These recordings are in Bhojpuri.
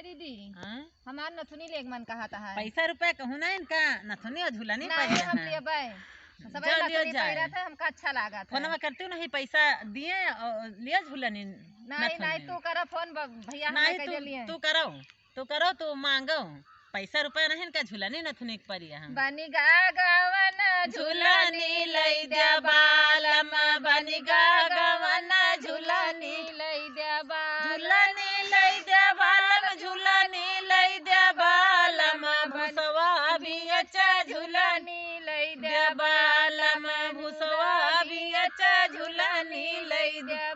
दीदी हाँ? हमार नथुनी लेग मन कहा था पैसा रुपया कहूँ ना इनका नथुनी और झूला नहीं नहीं हम पाए लिए बाय सब जो लियो नथुनी जाए। पहिरा था हमका अच्छा लगा था। फोन में करती हूँ नहीं पैसा दिए और लिया झूला नहीं नहीं तू करा फोन भैया नहीं हमें कह लिए तू करो तू मांगो पैसा रुपया नहीं इनका झूला नहीं नथुनी परिया बनी गा गवन झूलानी लई दे बालम बनी गा गवन झूलानी लई दे बाल झूलानी लई दे बालम झूलानी लई दे बालम भुसवा भी अच्छा झूलानी लई दे बालम भुसवा भी अच्छा झूलानी लई दे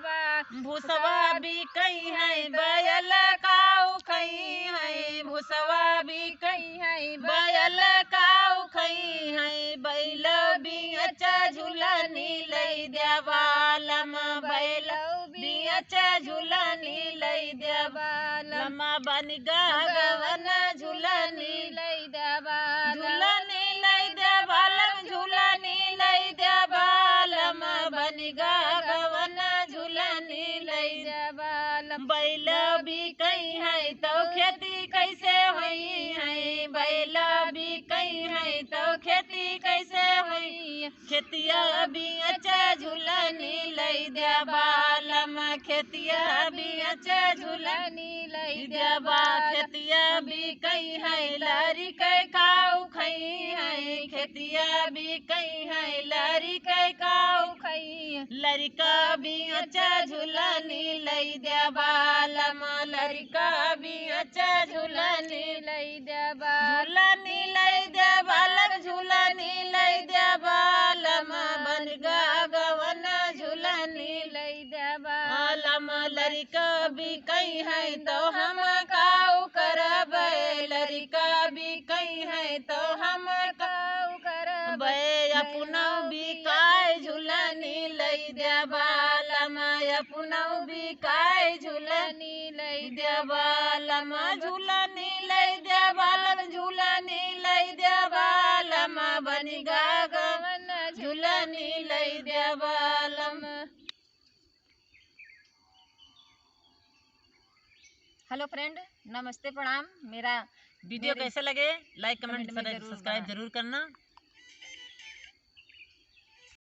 भुसवा भी कहीं है बैल काऊ कहीं है भुसवा भी कहीं है बैल काऊ कहीं है बैल भी अच्छा झूलानी लई दे बालम बैल भी अच्छा झूलानी लई दे बालम बन गवन झूलानी लई दे बाल झूलानी लई दे बालम झूलानी लई दे बालम बन गवन झूलानी लई दे बालम बैल भी कहीं है तो खेती कैसे हुई है बैल भी कहीं है तो खेती कैसे हुई खेतिया भी अच्छा झूलानी लई दे बालम खेतिया भी अच्छा झूलानी लई दे बा खेतिया भी कहीं है लारी के खाऊ खई है खेतिया भी कहीं है लारी के खाऊ खई लड़का भी अच्छा झूलानी लई दे बालम लड़का भी अच्छा झूलानी लई दे बाल झूलानी लई दे बालम झूलानी लई दे बालम बन गवन झूलानी लई दे बाल बालम लड़का भी कहीं है तो हम काऊ करब लड़का भी कहीं है तो हम काऊ करब अपना भी काय झूलानी लई दे बालम अपना भी काय झूलानी लई दे बालम झूलानी लई दे बालम झूलानी लई दे बालम बनी गवन झूलानी लई दे बालम। हेलो फ्रेंड, नमस्ते प्रणाम। मेरा वीडियो कैसे लगे लाइक कमेंट कमेंट में जरूर सब्सक्राइब जरूर करना।